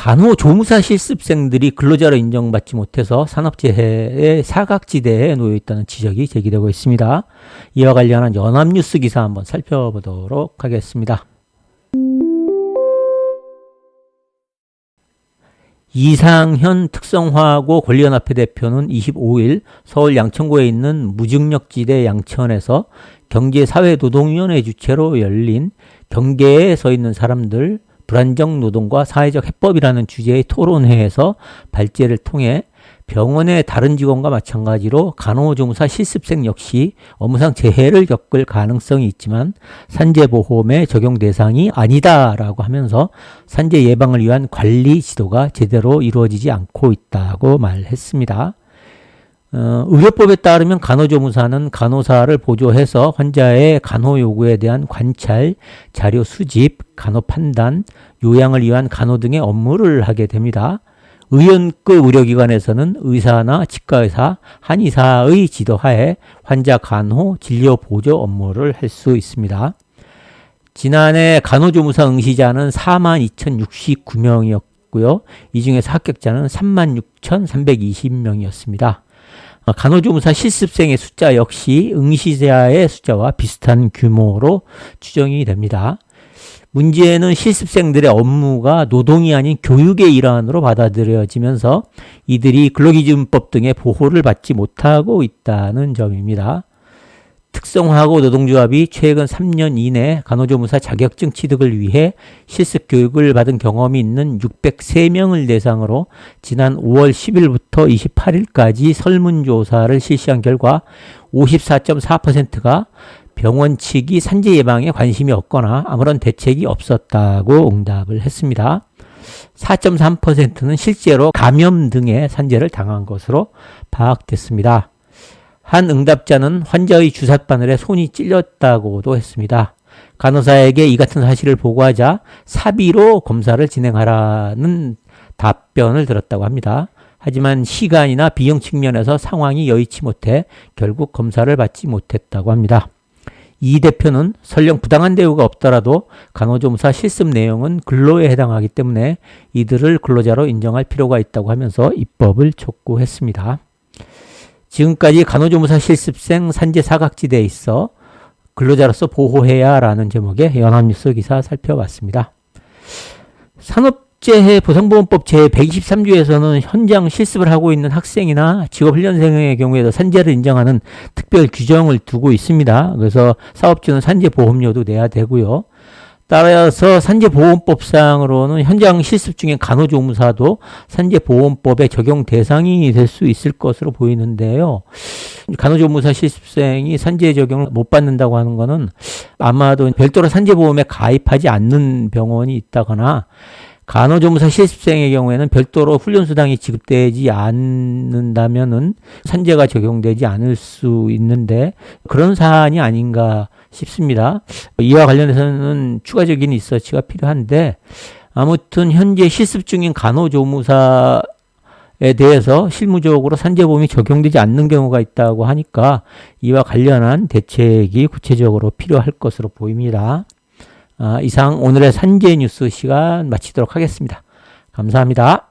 간호조무사 실습생들이 근로자로 인정받지 못해서 산업재해의 사각지대에 놓여 있다는 지적이 제기되고 있습니다. 이와 관련한 연합뉴스 기사 한번 살펴보도록 하겠습니다. 이상현 특성화고 권리연합회 대표는 25일 서울 양천구에 있는 무중력지대 양천에서 경제사회노동위원회 주최로 열린 경계에 서 있는 사람들 불안정 노동과 사회적 해법이라는 주제의 토론회에서 발제를 통해 병원의 다른 직원과 마찬가지로 간호조무사 실습생 역시 업무상 재해를 겪을 가능성이 있지만 산재보험의 적용 대상이 아니다라고 하면서 산재 예방을 위한 관리 지도가 제대로 이루어지지 않고 있다고 말했습니다. 의료법에 따르면 간호조무사는 간호사를 보조해서 환자의 간호 요구에 대한 관찰, 자료 수집, 간호 판단, 요양을 위한 간호 등의 업무를 하게 됩니다. 의원급 의료기관에서는 의사나 치과의사, 한의사의 지도하에 환자 간호, 진료 보조 업무를 할 수 있습니다. 지난해 간호조무사 응시자는 42,069명이었고요. 이 중에서 합격자는 36,320명이었습니다. 간호조무사 실습생의 숫자 역시 응시자의 숫자와 비슷한 규모로 추정이 됩니다. 문제는 실습생들의 업무가 노동이 아닌 교육의 일환으로 받아들여지면서 이들이 근로기준법 등의 보호를 받지 못하고 있다는 점입니다. 특성화고 노동조합이 최근 3년 이내 간호조무사 자격증 취득을 위해 실습교육을 받은 경험이 있는 603명을 대상으로 지난 5월 10일부터 28일까지 설문조사를 실시한 결과 54.4%가 병원 측이 산재 예방에 관심이 없거나 아무런 대책이 없었다고 응답을 했습니다. 4.3%는 실제로 감염 등의 산재를 당한 것으로 파악됐습니다. 한 응답자는 환자의 주삿바늘에 손이 찔렸다고도 했습니다. 간호사에게 이 같은 사실을 보고하자 사비로 검사를 진행하라는 답변을 들었다고 합니다. 하지만 시간이나 비용 측면에서 상황이 여의치 못해 결국 검사를 받지 못했다고 합니다. 이 대표는 설령 부당한 대우가 없더라도 간호조무사 실습 내용은 근로에 해당하기 때문에 이들을 근로자로 인정할 필요가 있다고 하면서 입법을 촉구했습니다. 지금까지 간호조무사 실습생 산재 사각지대에 있어 근로자로서 보호해야 라는 제목의 연합뉴스 기사 살펴봤습니다. 산업재해보상보험법 제123조에서는 현장 실습을 하고 있는 학생이나 직업훈련생의 경우에도 산재를 인정하는 특별 규정을 두고 있습니다. 그래서 사업주는 산재보험료도 내야 되고요. 따라서 산재보험법상으로는 현장 실습 중에 간호조무사도 산재보험법의 적용 대상이 될 수 있을 것으로 보이는데요. 간호조무사 실습생이 산재 적용을 못 받는다고 하는 것은 아마도 별도로 산재보험에 가입하지 않는 병원이 있다거나 간호조무사 실습생의 경우에는 별도로 훈련수당이 지급되지 않는다면은 산재가 적용되지 않을 수 있는데 그런 사안이 아닌가 싶습니다. 이와 관련해서는 추가적인 리서치가 필요한데 아무튼 현재 실습 중인 간호조무사에 대해서 실무적으로 산재보험이 적용되지 않는 경우가 있다고 하니까 이와 관련한 대책이 구체적으로 필요할 것으로 보입니다. 이상 오늘의 산재 뉴스 시간 마치도록 하겠습니다. 감사합니다.